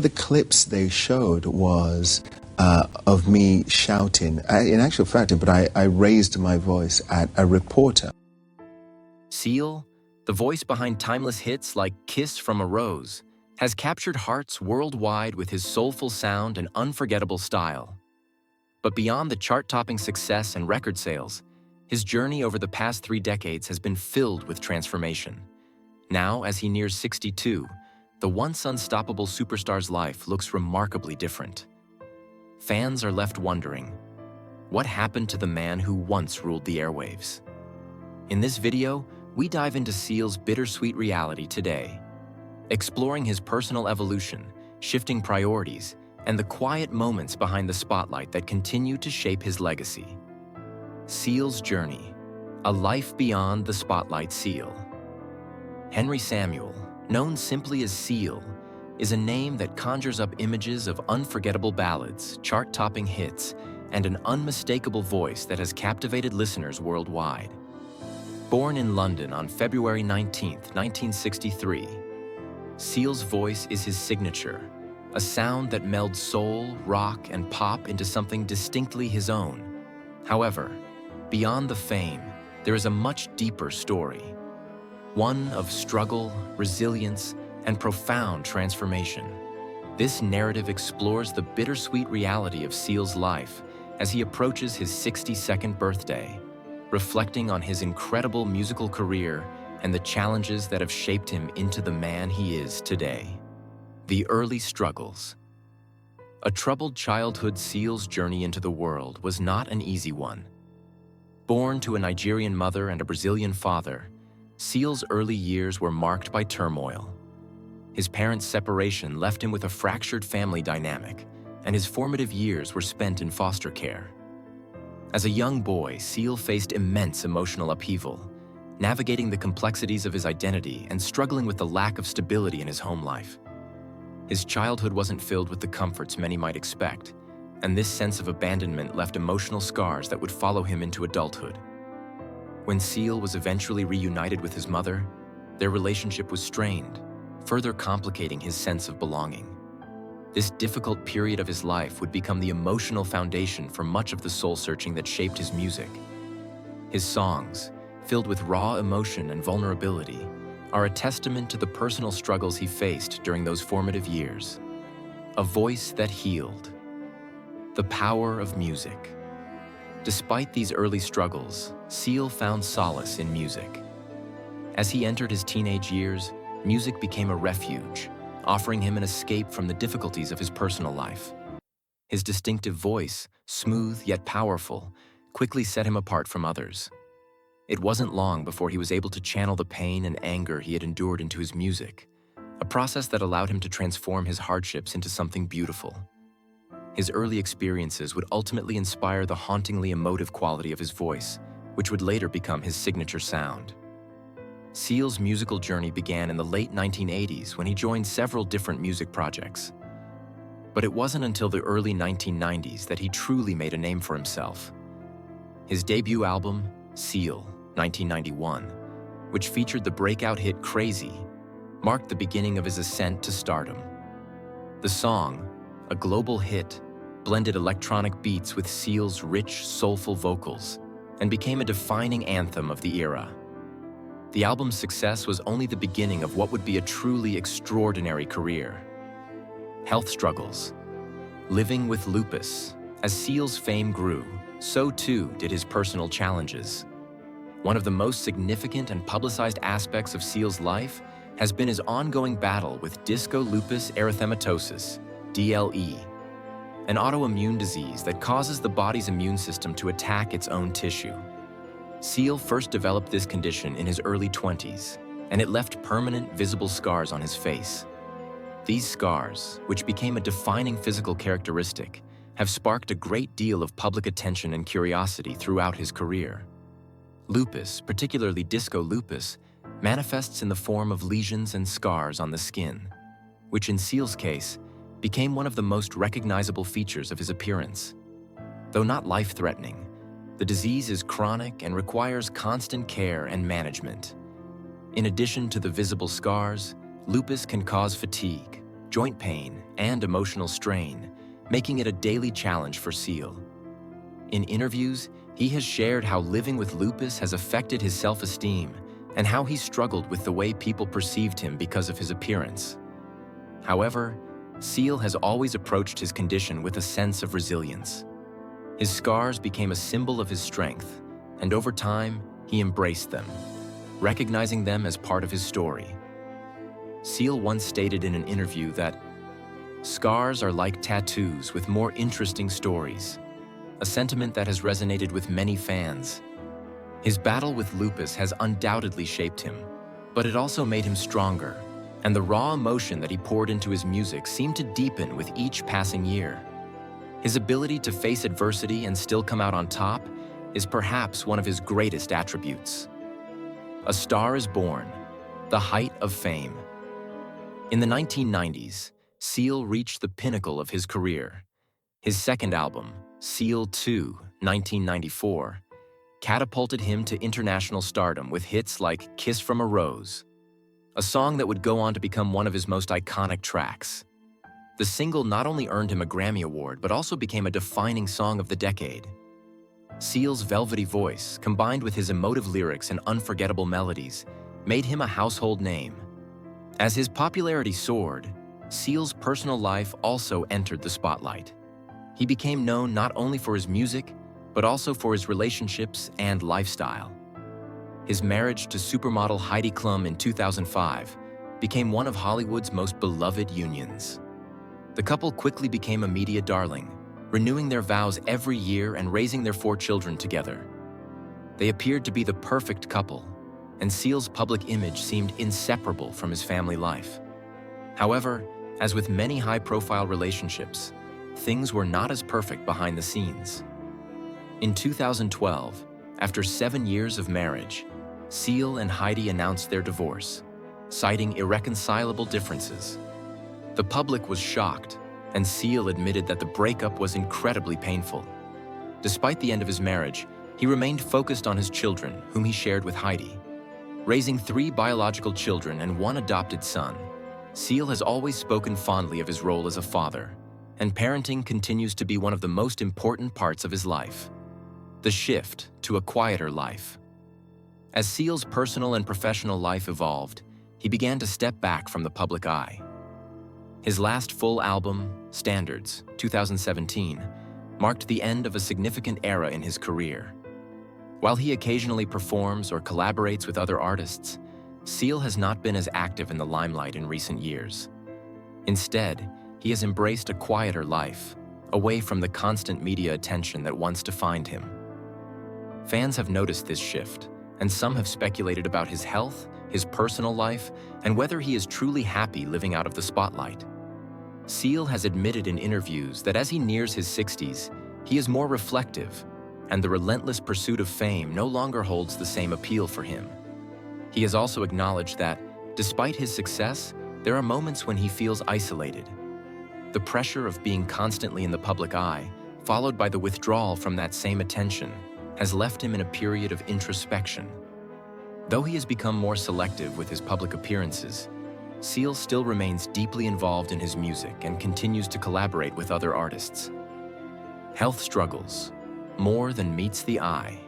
The clips they showed was of me shouting. In actual fact, but I raised my voice at a reporter. Seal, the voice behind timeless hits like Kiss from a Rose, has captured hearts worldwide with his soulful sound and unforgettable style. But beyond the chart-topping success and record sales, his journey over the past 3 decades has been filled with transformation. Now, as he nears 62, the once unstoppable superstar's life looks remarkably different. Fans are left wondering, what happened to the man who once ruled the airwaves? In this video, we dive into Seal's bittersweet reality today, exploring his personal evolution, shifting priorities, and the quiet moments behind the spotlight that continue to shape his legacy. Seal's journey, a life beyond the spotlight. Seal. Henry Samuel, known simply as Seal, is a name that conjures up images of unforgettable ballads, chart-topping hits, and an unmistakable voice that has captivated listeners worldwide. Born in London on February 19, 1963, Seal's voice is his signature, a sound that melds soul, rock, and pop into something distinctly his own. However, beyond the fame, there is a much deeper story. One of struggle, resilience, and profound transformation. This narrative explores the bittersweet reality of Seal's life as he approaches his 62nd birthday, reflecting on his incredible musical career and the challenges that have shaped him into the man he is today. The early struggles. A troubled childhood. Seal's journey into the world was not an easy one. Born to a Nigerian mother and a Brazilian father, Seal's early years were marked by turmoil. His parents' separation left him with a fractured family dynamic, and his formative years were spent in foster care. As a young boy, Seal faced immense emotional upheaval, navigating the complexities of his identity and struggling with the lack of stability in his home life. His childhood wasn't filled with the comforts many might expect, and this sense of abandonment left emotional scars that would follow him into adulthood. When Seal was eventually reunited with his mother, their relationship was strained, further complicating his sense of belonging. This difficult period of his life would become the emotional foundation for much of the soul-searching that shaped his music. His songs, filled with raw emotion and vulnerability, are a testament to the personal struggles he faced during those formative years. A voice that healed. The power of music. Despite these early struggles, Seal found solace in music. As he entered his teenage years, music became a refuge, offering him an escape from the difficulties of his personal life. His distinctive voice, smooth yet powerful, quickly set him apart from others. It wasn't long before he was able to channel the pain and anger he had endured into his music, a process that allowed him to transform his hardships into something beautiful. His early experiences would ultimately inspire the hauntingly emotive quality of his voice, which would later become his signature sound. Seal's musical journey began in the late 1980s when he joined several different music projects. But it wasn't until the early 1990s that he truly made a name for himself. His debut album, Seal, 1991, which featured the breakout hit Crazy, marked the beginning of his ascent to stardom. The song, a global hit, blended electronic beats with Seal's rich, soulful vocals and became a defining anthem of the era. The album's success was only the beginning of what would be a truly extraordinary career. Health struggles. Living with lupus. As Seal's fame grew, so too did his personal challenges. One of the most significant and publicized aspects of Seal's life has been his ongoing battle with disco lupus erythematosus, DLE, an autoimmune disease that causes the body's immune system to attack its own tissue. Seal first developed this condition in his early 20s, and it left permanent, visible scars on his face. These scars, which became a defining physical characteristic, have sparked a great deal of public attention and curiosity throughout his career. Lupus, particularly disco lupus, manifests in the form of lesions and scars on the skin, which in Seal's case, became one of the most recognizable features of his appearance. Though not life-threatening, the disease is chronic and requires constant care and management. In addition to the visible scars, lupus can cause fatigue, joint pain, and emotional strain, making it a daily challenge for Seal. In interviews, he has shared how living with lupus has affected his self-esteem and how he struggled with the way people perceived him because of his appearance. However, Seal has always approached his condition with a sense of resilience. His scars became a symbol of his strength, and over time, he embraced them, recognizing them as part of his story. Seal once stated in an interview that, "Scars are like tattoos with more interesting stories," a sentiment that has resonated with many fans. His battle with lupus has undoubtedly shaped him, but it also made him stronger, and the raw emotion that he poured into his music seemed to deepen with each passing year. His ability to face adversity and still come out on top is perhaps one of his greatest attributes. A Star is Born, the height of fame. In the 1990s, Seal reached the pinnacle of his career. His second album, Seal 2, 1994, catapulted him to international stardom with hits like Kiss from a Rose, a song that would go on to become one of his most iconic tracks. The single not only earned him a Grammy Award, but also became a defining song of the decade. Seal's velvety voice, combined with his emotive lyrics and unforgettable melodies, made him a household name. As his popularity soared, Seal's personal life also entered the spotlight. He became known not only for his music, but also for his relationships and lifestyle. His marriage to supermodel Heidi Klum in 2005 became one of Hollywood's most beloved unions. The couple quickly became a media darling, renewing their vows every year and raising their 4 children together. They appeared to be the perfect couple, and Seal's public image seemed inseparable from his family life. However, as with many high-profile relationships, things were not as perfect behind the scenes. In 2012, after 7 years of marriage, Seal and Heidi announced their divorce, citing irreconcilable differences. The public was shocked, and Seal admitted that the breakup was incredibly painful. Despite the end of his marriage, he remained focused on his children, whom he shared with Heidi. Raising 3 biological children and 1 adopted son, Seal has always spoken fondly of his role as a father, and parenting continues to be one of the most important parts of his life. The shift to a quieter life. As Seal's personal and professional life evolved, he began to step back from the public eye. His last full album, Standards, 2017, marked the end of a significant era in his career. While he occasionally performs or collaborates with other artists, Seal has not been as active in the limelight in recent years. Instead, he has embraced a quieter life, away from the constant media attention that once defined him. Fans have noticed this shift, and some have speculated about his health, his personal life, and whether he is truly happy living out of the spotlight. Seal has admitted in interviews that as he nears his 60s, he is more reflective, and the relentless pursuit of fame no longer holds the same appeal for him. He has also acknowledged that, despite his success, there are moments when he feels isolated. The pressure of being constantly in the public eye, followed by the withdrawal from that same attention, has left him in a period of introspection. Though he has become more selective with his public appearances, Seal still remains deeply involved in his music and continues to collaborate with other artists. Health struggles, more than meets the eye.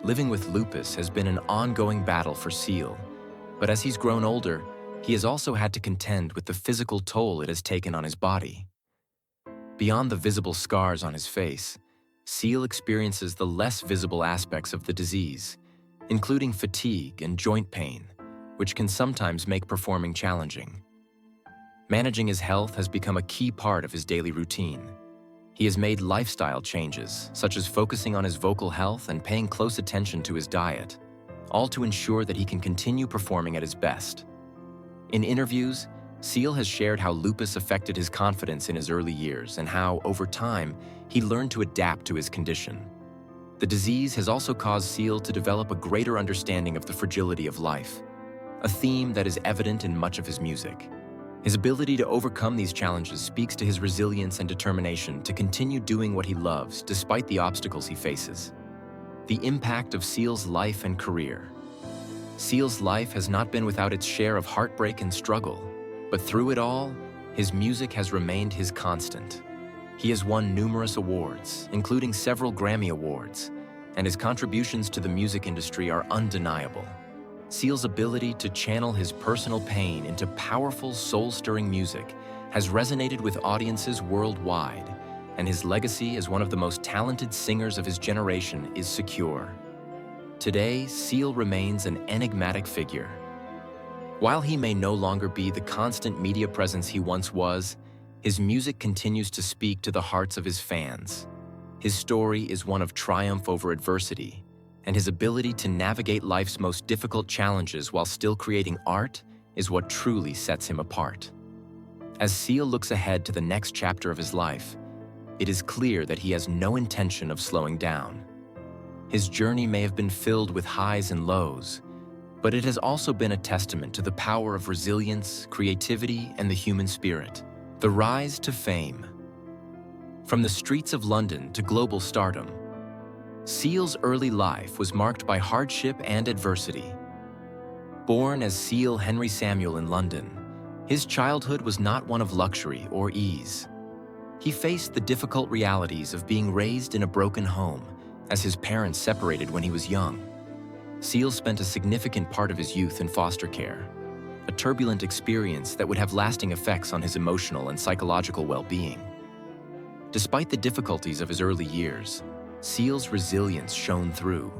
Living with lupus has been an ongoing battle for Seal, but as he's grown older, he has also had to contend with the physical toll it has taken on his body. Beyond the visible scars on his face, Seal experiences the less visible aspects of the disease, including fatigue and joint pain, which can sometimes make performing challenging. Managing his health has become a key part of his daily routine. He has made lifestyle changes, such as focusing on his vocal health and paying close attention to his diet, all to ensure that he can continue performing at his best. In interviews, Seal has shared how lupus affected his confidence in his early years and how, over time, he learned to adapt to his condition. The disease has also caused Seal to develop a greater understanding of the fragility of life, a theme that is evident in much of his music. His ability to overcome these challenges speaks to his resilience and determination to continue doing what he loves despite the obstacles he faces. The impact of Seal's life and career. Seal's life has not been without its share of heartbreak and struggle, but through it all, his music has remained his constant. He has won numerous awards, including several Grammy Awards, and his contributions to the music industry are undeniable. Seal's ability to channel his personal pain into powerful, soul-stirring music has resonated with audiences worldwide, and his legacy as one of the most talented singers of his generation is secure. Today, Seal remains an enigmatic figure. While he may no longer be the constant media presence he once was, his music continues to speak to the hearts of his fans. His story is one of triumph over adversity, and his ability to navigate life's most difficult challenges while still creating art is what truly sets him apart. As Seal looks ahead to the next chapter of his life, it is clear that he has no intention of slowing down. His journey may have been filled with highs and lows, but it has also been a testament to the power of resilience, creativity, and the human spirit. The rise to fame. From the streets of London to global stardom, Seal's early life was marked by hardship and adversity. Born as Seal Henry Samuel in London, his childhood was not one of luxury or ease. He faced the difficult realities of being raised in a broken home, as his parents separated when he was young. Seal spent a significant part of his youth in foster care, a turbulent experience that would have lasting effects on his emotional and psychological well-being. Despite the difficulties of his early years, Seal's resilience shone through.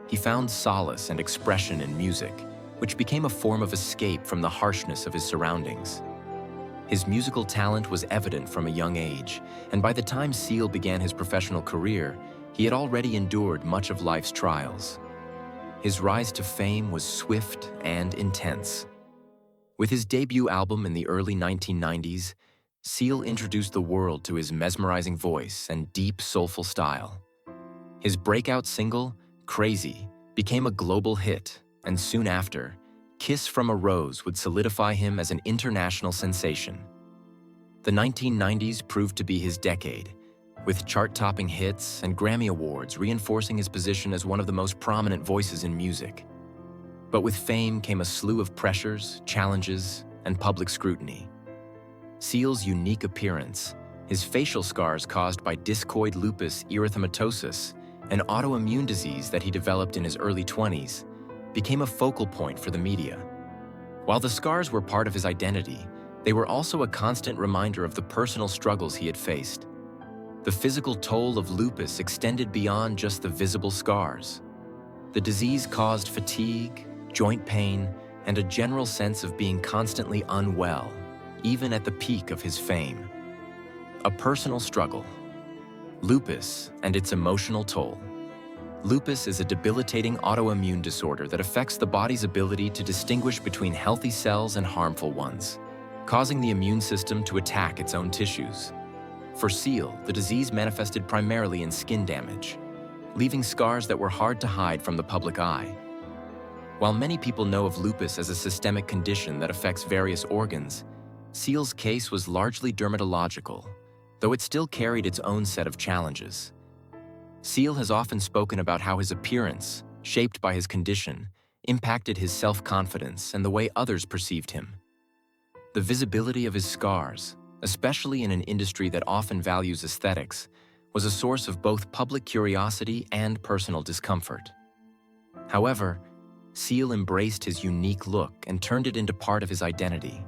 He found solace and expression in music, which became a form of escape from the harshness of his surroundings. His musical talent was evident from a young age, and by the time Seal began his professional career, he had already endured much of life's trials. His rise to fame was swift and intense. With his debut album in the early 1990s, Seal introduced the world to his mesmerizing voice and deep, soulful style. His breakout single, Crazy, became a global hit, and soon after, Kiss from a Rose would solidify him as an international sensation. The 1990s proved to be his decade, with chart-topping hits and Grammy Awards reinforcing his position as one of the most prominent voices in music. But with fame came a slew of pressures, challenges, and public scrutiny. Seal's unique appearance, his facial scars caused by discoid lupus erythematosus, an autoimmune disease that he developed in his early 20s, became a focal point for the media. While the scars were part of his identity, they were also a constant reminder of the personal struggles he had faced. The physical toll of lupus extended beyond just the visible scars. The disease caused fatigue, joint pain, and a general sense of being constantly unwell, even at the peak of his fame. A personal struggle. Lupus and its emotional toll. Lupus is a debilitating autoimmune disorder that affects the body's ability to distinguish between healthy cells and harmful ones, causing the immune system to attack its own tissues. For Seal, the disease manifested primarily in skin damage, leaving scars that were hard to hide from the public eye. While many people know of lupus as a systemic condition that affects various organs, Seal's case was largely dermatological, though it still carried its own set of challenges. Seal has often spoken about how his appearance, shaped by his condition, impacted his self-confidence and the way others perceived him. The visibility of his scars, especially in an industry that often values aesthetics, was a source of both public curiosity and personal discomfort. However, Seal embraced his unique look and turned it into part of his identity.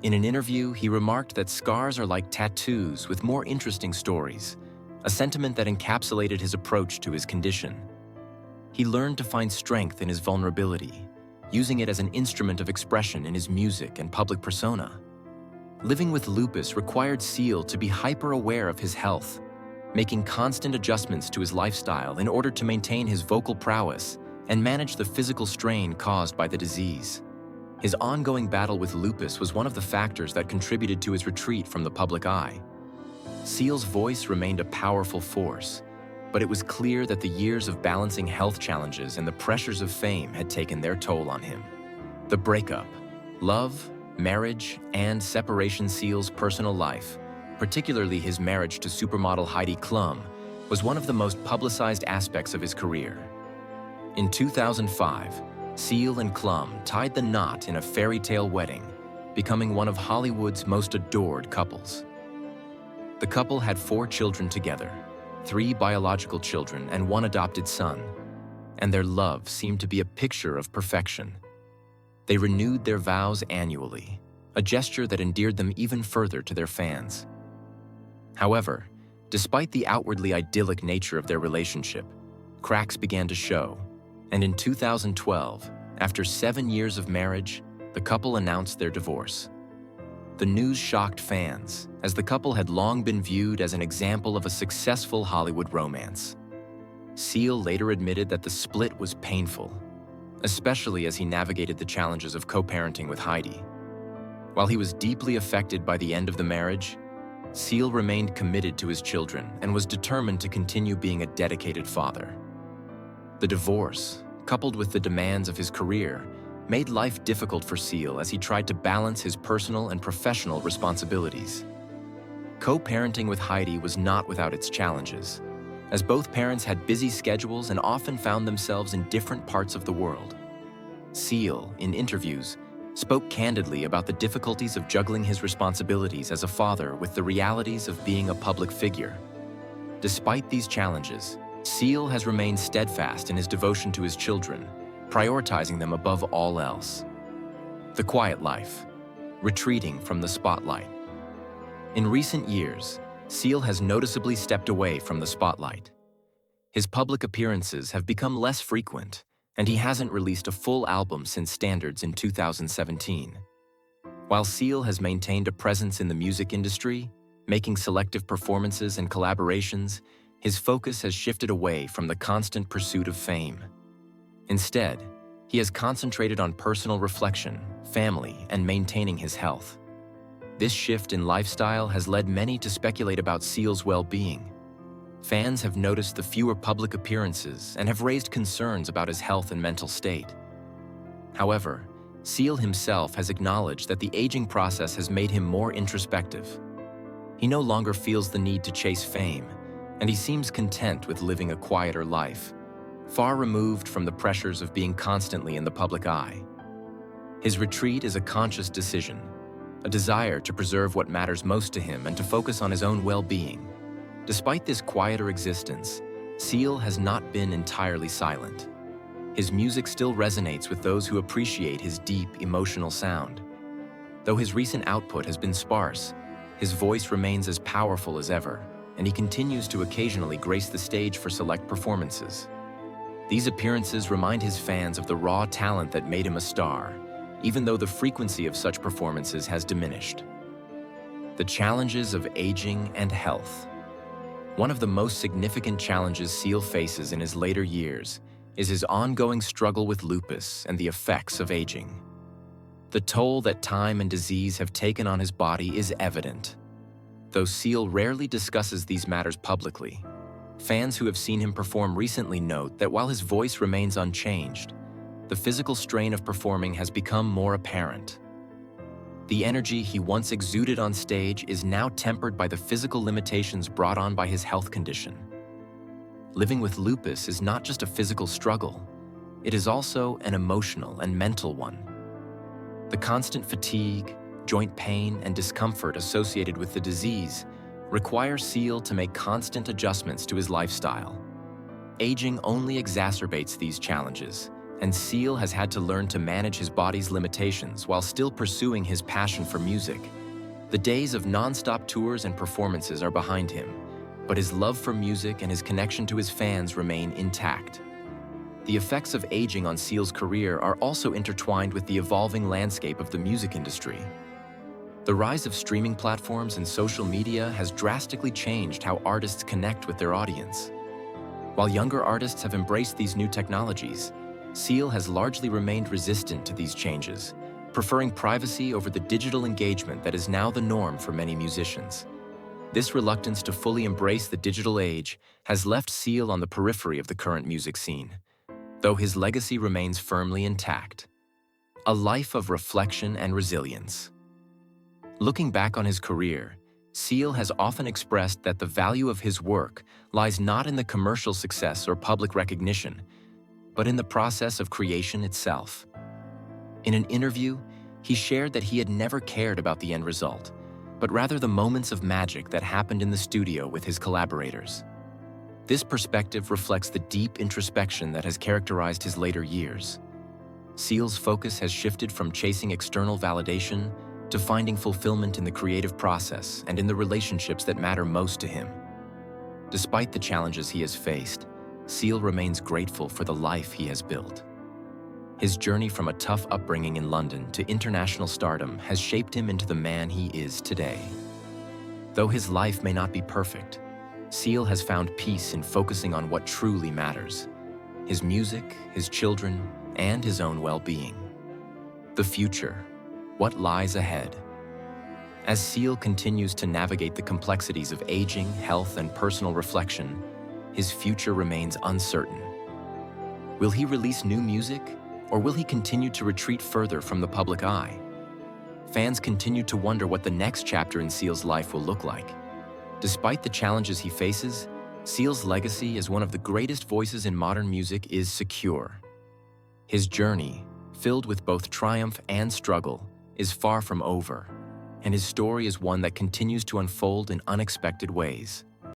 In an interview, he remarked that scars are like tattoos with more interesting stories, a sentiment that encapsulated his approach to his condition. He learned to find strength in his vulnerability, using it as an instrument of expression in his music and public persona. Living with lupus required Seal to be hyper-aware of his health, making constant adjustments to his lifestyle in order to maintain his vocal prowess and manage the physical strain caused by the disease. His ongoing battle with lupus was one of the factors that contributed to his retreat from the public eye. Seal's voice remained a powerful force, but it was clear that the years of balancing health challenges and the pressures of fame had taken their toll on him. The breakup, love, marriage, and separation. Seal's personal life, particularly his marriage to supermodel Heidi Klum, was one of the most publicized aspects of his career. In 2005, Seal and Klum tied the knot in a fairy tale wedding, becoming one of Hollywood's most adored couples. The couple had 4 children together, 3 biological children and 1 adopted son, and their love seemed to be a picture of perfection. They renewed their vows annually, a gesture that endeared them even further to their fans. However, despite the outwardly idyllic nature of their relationship, cracks began to show, and in 2012, after 7 years of marriage, the couple announced their divorce. The news shocked fans, as the couple had long been viewed as an example of a successful Hollywood romance. Seal later admitted that the split was painful, especially as he navigated the challenges of co-parenting with Heidi. While he was deeply affected by the end of the marriage, Seal remained committed to his children and was determined to continue being a dedicated father. The divorce, coupled with the demands of his career, made life difficult for Seal as he tried to balance his personal and professional responsibilities. Co-parenting with Heidi was not without its challenges, as both parents had busy schedules and often found themselves in different parts of the world. Seal, in interviews, spoke candidly about the difficulties of juggling his responsibilities as a father with the realities of being a public figure. Despite these challenges, Seal has remained steadfast in his devotion to his children, prioritizing them above all else. The quiet life, retreating from the spotlight. In recent years, Seal has noticeably stepped away from the spotlight. His public appearances have become less frequent, and he hasn't released a full album since Standards in 2017. While Seal has maintained a presence in the music industry, making selective performances and collaborations, his focus has shifted away from the constant pursuit of fame. Instead, he has concentrated on personal reflection, family, and maintaining his health. This shift in lifestyle has led many to speculate about Seal's well-being. Fans have noticed the fewer public appearances and have raised concerns about his health and mental state. However, Seal himself has acknowledged that the aging process has made him more introspective. He no longer feels the need to chase fame, and he seems content with living a quieter life, far removed from the pressures of being constantly in the public eye. His retreat is a conscious decision, a desire to preserve what matters most to him and to focus on his own well-being. Despite this quieter existence, Seal has not been entirely silent. His music still resonates with those who appreciate his deep, emotional sound. Though his recent output has been sparse, his voice remains as powerful as ever, and he continues to occasionally grace the stage for select performances. These appearances remind his fans of the raw talent that made him a star, even though the frequency of such performances has diminished. The challenges of aging and health. One of the most significant challenges Seal faces in his later years is his ongoing struggle with lupus and the effects of aging. The toll that time and disease have taken on his body is evident. Though Seal rarely discusses these matters publicly, fans who have seen him perform recently note that while his voice remains unchanged, the physical strain of performing has become more apparent. The energy he once exuded on stage is now tempered by the physical limitations brought on by his health condition. Living with lupus is not just a physical struggle, it is also an emotional and mental one. The constant fatigue, joint pain, and discomfort associated with the disease require Seal to make constant adjustments to his lifestyle. Aging only exacerbates these challenges, and Seal has had to learn to manage his body's limitations while still pursuing his passion for music. The days of non-stop tours and performances are behind him, but his love for music and his connection to his fans remain intact. The effects of aging on Seal's career are also intertwined with the evolving landscape of the music industry. The rise of streaming platforms and social media has drastically changed how artists connect with their audience. While younger artists have embraced these new technologies, Seal has largely remained resistant to these changes, preferring privacy over the digital engagement that is now the norm for many musicians. This reluctance to fully embrace the digital age has left Seal on the periphery of the current music scene, though his legacy remains firmly intact. A life of reflection and resilience. Looking back on his career, Seal has often expressed that the value of his work lies not in the commercial success or public recognition, but in the process of creation itself. In an interview, He shared that he had never cared about the end result, but rather the moments of magic that happened in the studio with his collaborators. This perspective reflects the deep introspection that has characterized his later years. Seal's focus has shifted from chasing external validation to finding fulfillment in the creative process and in the relationships that matter most to him. Despite the challenges he has faced, Seal remains grateful for the life he has built. His journey from a tough upbringing in London to international stardom has shaped him into the man he is today. Though his life may not be perfect, Seal has found peace in focusing on what truly matters: his music, his children, and his own well-being. The future, what lies ahead? As Seal continues to navigate the complexities of aging, health, and personal reflection, his future remains uncertain. Will he release new music, or will he continue to retreat further from the public eye? Fans continue to wonder what the next chapter in Seal's life will look like. Despite the challenges he faces, Seal's legacy as one of the greatest voices in modern music is secure. His journey, filled with both triumph and struggle, is far from over, and his story is one that continues to unfold in unexpected ways.